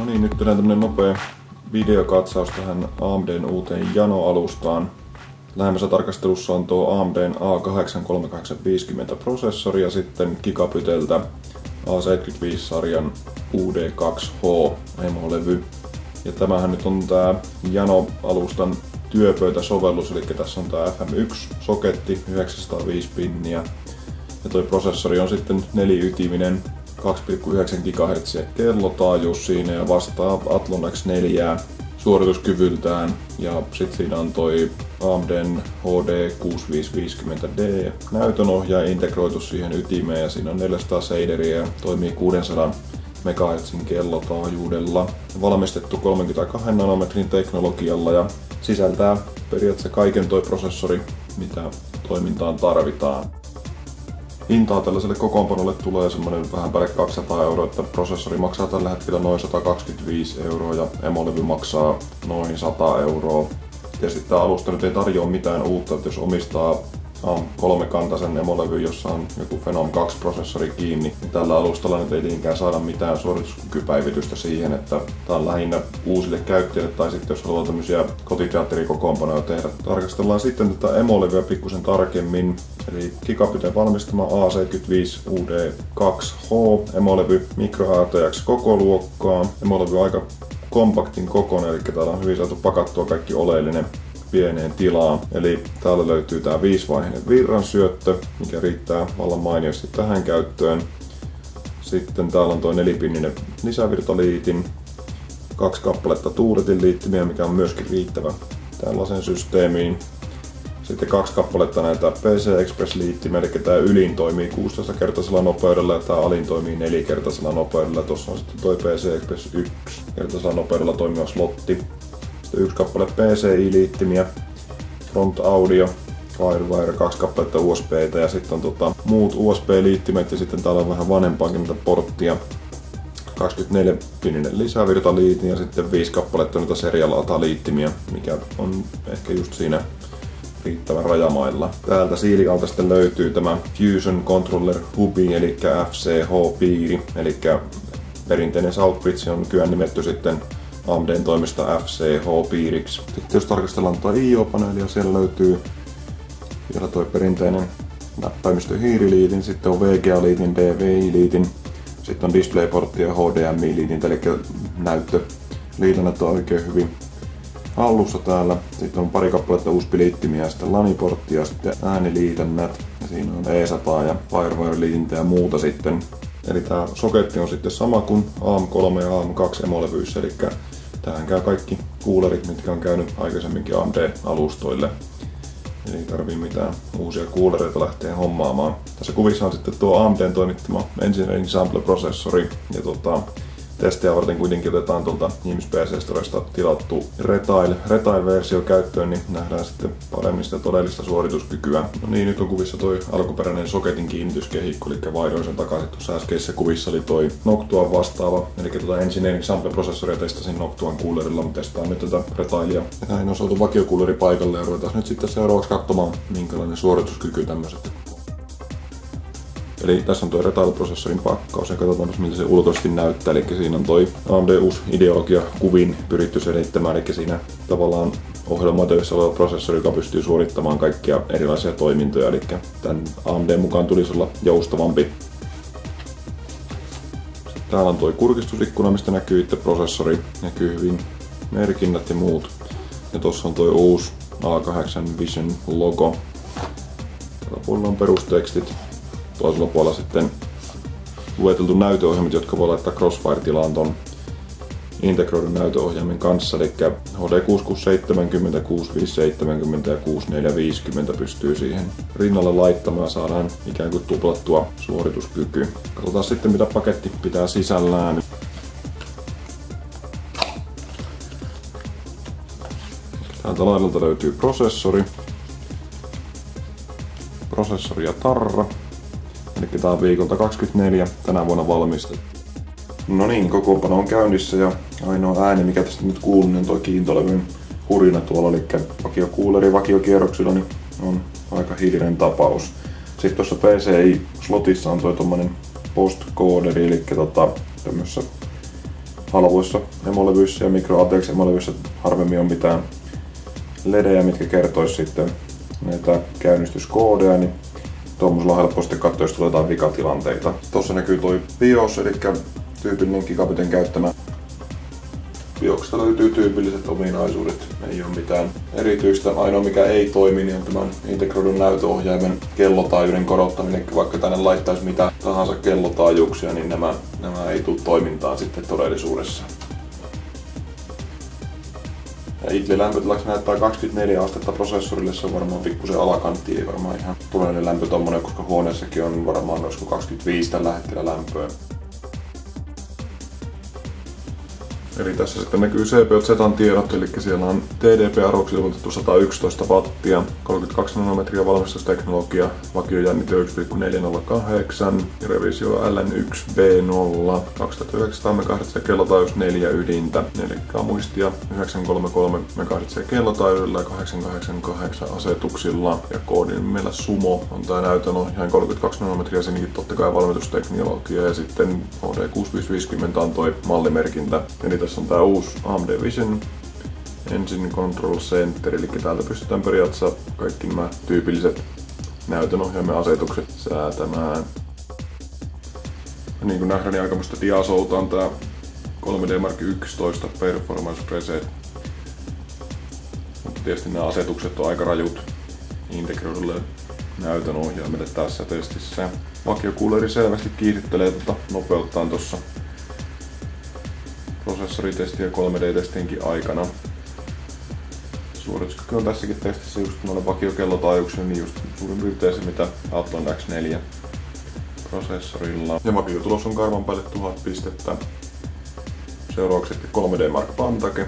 niin, nyt tehdään tämmönen nopea videokatsaus tähän AMD:n uuteen Jano-alustaan. Lähemmässä tarkastelussa on tuo AMD:n A8-3850 prosessori ja sitten Gigabiteltä A75-sarjan UD2H emolevy. Ja tämähän nyt on tää Jano-alustan työpöytäsovellus, eli tässä on tää FM1-soketti 905 pinniä. Ja toi prosessori on sitten 4-ytiminen 2,9 GHz kellotaajuus siinä ja vastaa Athlon X4 suorituskyvyltään. Ja sit siinä on toi AMD:n HD6550D näytönohjaaja integroitu siihen ytimeen ja siinä on 400 shaderiä ja toimii 600 MHz kellotaajuudella. Valmistettu 32 nanometrin teknologialla ja sisältää periaatteessa kaiken toi prosessori, mitä toimintaan tarvitaan. Hintaa tällaiselle kokoonpanolle tulee semmonen vähän päälle 200 €, että prosessori maksaa tällä hetkellä noin 125 € ja emolevy maksaa noin 100 €. Tietysti tää alusta nyt ei tarjoa mitään uutta, että jos omistaa kolmekantaisen emolevy, jossa on joku Phenom 2 prosessori kiinni, niin tällä alustalla nyt ei niinkään saada mitään suorituskykypäivitystä siihen, että tää on lähinnä uusille käyttäjille tai sitten jos haluaa tämmösiä kotiteatterikokoonpanoja tehdä. Tarkastellaan sitten tätä emolevyä pikkusen tarkemmin. Eli Gigabiten valmistama A75 UD2H emolevy Micro ATX kokoluokkaa. Emolevy on aika kompaktin kokoinen, eli täällä on hyvin saatu pakattua kaikki oleellinen pieneen tilaan. Eli täällä löytyy tää 5-vaiheinen virransyöttö, mikä riittää vallan mainiosti tähän käyttöön. Sitten täällä on toi 4-pinninen lisävirtaliitin, 2 kappaletta tuuletin liittimiä, mikä on myöskin riittävä tällaiseen systeemiin. Sitten 2 kappaletta näitä PCI-Express-liittimiä, eli tää ylin toimii 16-kertaisella nopeudella ja tää alin toimii 4-kertaisella nopeudella. Tuossa on sitten toi PCI-Express 1-kertaisella nopeudella toimiva slotti. Sitten 1 kappale PCI-liittimiä, front audio, FireWire, 2 kappaletta USB:tä ja sitten on muut USB-liittimet ja sitten täällä on vähän vanhempaakin näitä porttia. 24-pinninen lisävirtaliitin ja sitten 5 kappaletta noita serial-ATA-liittimiä, mikä on ehkä just siinä riittävän rajamailla. Täältä siilin alta sitten löytyy tämä Fusion Controller Hubi eli FCH-piiri, eli perinteinen Southbridge on kyllä nimetty sitten AMD:n toimesta FCH-piiriksi. Sitten jos tarkastellaan tuota IO-paneelia, siellä löytyy vielä tuo perinteinen näppäimistön hiiriliitin, sitten on VGA-liitin, DVI-liitin, sitten on DisplayPortti ja HDMI-liitin, eli näyttöliitännät on oikein hyvin hallussa täällä. Sitten on pari kappaletta USB-liittimiä ja sitten LAN-portti ja sitten ääniliitännät. Ja siinä on eSATA ja FireWire-liitintä ja muuta sitten. Eli tää soketti on sitten sama kuin AM3 ja AM2 emolevyissä, eli tähän käy kaikki kuulerit, mitkä on käynyt aikaisemminkin AMD-alustoille. Ei tarvii mitään uusia kuulereita lähteä hommaamaan. Tässä kuvissa on sitten tuo AMD:n toimittama Engineering Sample-prosessori ja testejä varten kuitenkin otetaan tuolta Teams PC Storesta tilattu Retail-versio käyttöön, niin nähdään sitten paremmin sitä todellista suorituskykyä. No niin, nyt on kuvissa toi alkuperäinen soketin kiinnityskehikko, eli vaihdoin sen takaisin. Tuossa äskeisessä kuvissa oli toi Noctuan vastaava, eli Engineering Sample-prosessoria testasin Noctuan coolerilla, mutta testaan nyt tätä Retailia. Ja näin on saatu vakiokuuleri paikalle ja ruvetaan nyt sitten seuraavaksi katsomaan, minkälainen suorituskyky tämmöiset. Eli tässä on tuo Retail-prosessorin pakkaus ja katsotaan miltä se ulkoisesti näyttää. Eli siinä on toi AMD uusi ideologia kuvin pyritty selittämään, eli siinä tavallaan ohjelmoitavissa oleva prosessori, joka pystyy suorittamaan kaikkia erilaisia toimintoja, eli tämän AMD mukaan tulisi olla joustavampi. Sitten täällä on tuo kurkistusikkuna, mistä näkyy itse prosessori, näkyy hyvin merkinnät ja muut. Ja tuossa on tuo uusi A8 Vision logo. Tällä puolella on perustekstit. Toisella puolella sitten lueteltu näytöohjelmat, jotka voi laittaa Crossfire-tilaan ton integroidun näytöohjaimen kanssa, eli HD 6670, 6570 ja 6450 pystyy siihen rinnalle laittamaan ja saadaan ikään kuin tuplattua suorituskyky. Katsotaan sitten mitä paketti pitää sisällään. Täältä laidalta löytyy prosessori ja tarra. Eli tää on viikolta 24 tänä vuonna valmistettu. No niin, kokoonpano on käynnissä ja ainoa ääni mikä tästä nyt kuuluu on tuo kiintolevyn hurina tuolla, eli vakiokuuleri vakiokierroksilla niin on aika hiljainen tapaus. Sitten tuossa PCI-slotissa on tuo tommonen postcooderi, eli tämmössä halvoissa emolevyissä ja micro ATX emolevyissä harvemmin on mitään ledejä, mitkä kertois sitten näitä käynnistyskoodeja, niin tuommoisella on helppo sitten katsoa, jos tulee jotain vikatilanteita. Tuossa näkyy toi BIOS, eli tyypillinen Gigabitin käyttämä. BIOSista löytyy tyypilliset ominaisuudet, ei ole mitään erityistä. Ainoa mikä ei toimi, niin on tämän integroidun näytöohjaimen kellotaajuuden korottaminen. Vaikka tänne laittaisi mitä tahansa kellotaajuuksia, niin nämä ei tule toimintaan sitten todellisuudessa. Ja Intelin lämpötilaksi näyttää 24 astetta prosessorille, se on varmaan pikkusen alakantti, ei varmaan ihan todellinen lämpö tommonen, koska huoneessakin on varmaan noin 25 tällä hetkellä lämpöä. Eli tässä sitten näkyy CPU-Zetan tiedot, eli siellä on TDP-arvoksi ilmoitettu 111 wattia, 32 nanometria valmistusteknologia, vakiojännite 1,408 ja revisio LN1B0, 2900 MHz kellotaajuus 4 ydintä, 4K muistia 933 MHz kellotaajuudella ja 888 asetuksilla ja koodin meillä Sumo on tää näytönohjaaja 32 nanometria, senkin totta kai valmistusteknologia ja sitten HD6550 on toi mallimerkintä. Eli tässä on tää uusi AMD Vision Engine Control Center, eli täältä pystytään periaatteessa kaikki nämä tyypilliset näytönohjaimen asetukset säätämään. Ja niin kuin nähdään, niin aikamoista diasouta on tää 3D Mark 11 Performance Preset. Mutta tietysti nämä asetukset on aika rajut integroidulle näytönohjaimelle tässä testissä. Vakiokuuleri selvästi kiihdyttelee nopeuttaan tuossa prosessoritesti ja 3D-testinkin aikana. Suorituskyky on tässäkin testissä just noilla vakiokellotaajuuksilla, niin just suurin piirtein se mitä Athlon X4 prosessorilla. Ja vakiotulos on karvan päälle 1000 pistettä. Seuraavaksi 3D Mark Vantage.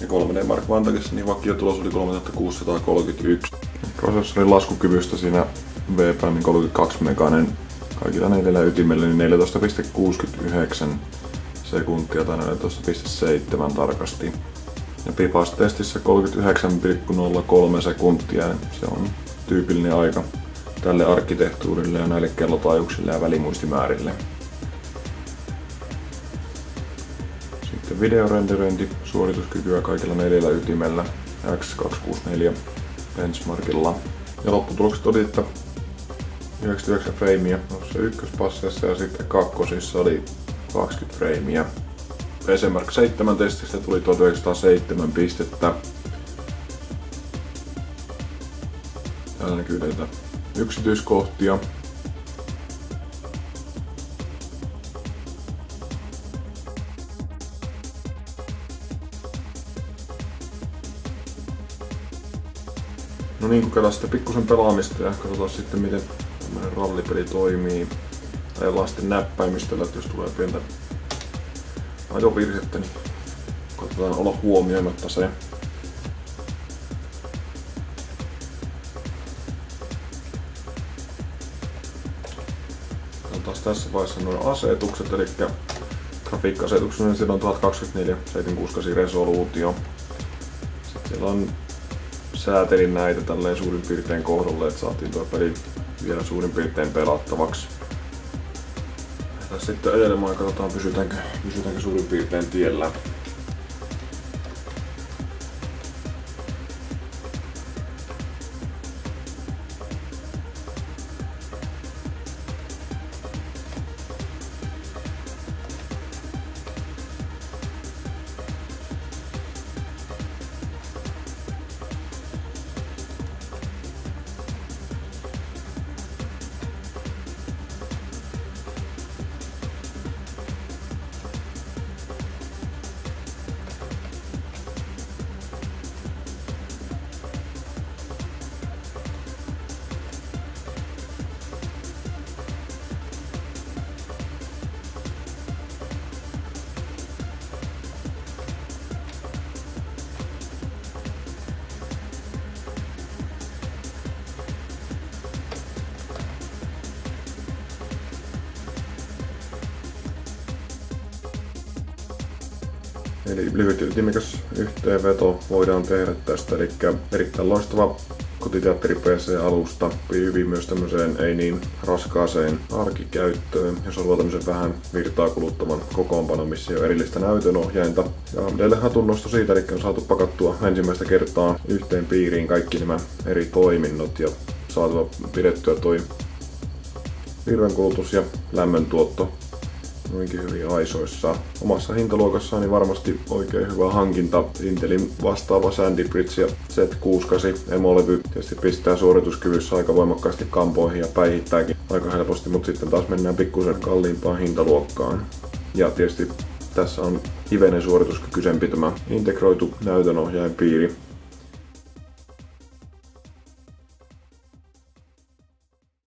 Ja 3D Mark Vantagessa niin vakiotulos oli 3631. Prosessorin laskukyvystä siinä VPLmin 32 meganen kaikilla 4 ytimellä niin 14,69 sekuntia tai 14,7 tarkasti. Ja PIFAS-testissä 39,03 sekuntia. Se on tyypillinen aika tälle arkkitehtuurille ja näille kellotaajuuksille ja välimuistimäärille. Sitten videorenderöinti, suorituskykyä kaikilla 4 ytimellä X264 benchmarkilla. Ja lopputulokset oli, että 99 freimiä noissa ykköspasseissa ja sitten kakkosissa oli 20 freimiä. PC Mark 7 testistä tuli 1907 pistettä. Täällä näkyy näitä yksityiskohtia. No niin, kokeillaan sitten pikkusen pelaamista ja katsotaan sitten miten tämmönen rallipeli toimii. Ajellaan sitten näppäimistöllä, että jos tulee pientä ajovirhettä, niin koitetaan olla huomioimatta se. Katsotaan tässä vaiheessa nuo asetukset, eli grafiikka-asetukset, niin siellä on 1024 768 resoluutio. Sitten siellä on säätelin näitä tälleen suurin piirtein kohdalle, että saatiin tuo peli vielä suurin piirtein pelattavaksi. Lähdetään sitten ajelemaan ja katsotaan pysytäänkö suurin piirtein tiellä. Eli lyhyt ja ytimekäs yhteenveto voidaan tehdä tästä, eli erittäin loistava kotiteatteri PC-alusta. Hyvin myös tämmöiseen ei niin raskaaseen arkikäyttöön, jos haluaa tämmöisen vähän virtaa kuluttavan kokoonpanon, missä ei ole erillistä näytönohjainta. Ja edelleen tunnostu siitä, eli on saatu pakattua ensimmäistä kertaa yhteen piiriin kaikki nämä eri toiminnot ja saatu pidettyä toi virrankulutus ja lämmöntuotto noinkin hyvin aisoissa. Omassa hintaluokassaan niin varmasti oikein hyvä hankinta. Intelin vastaava Sandy Bridge ja Z68 emolevy tietysti pistää suorituskyvyssä aika voimakkaasti kampoihin ja päihittääkin aika helposti, mutta sitten taas mennään pikkusen kalliimpaan hintaluokkaan. Ja tietysti tässä on hivenen suorituskykyisempi tämä integroitu näytönohjainpiiri.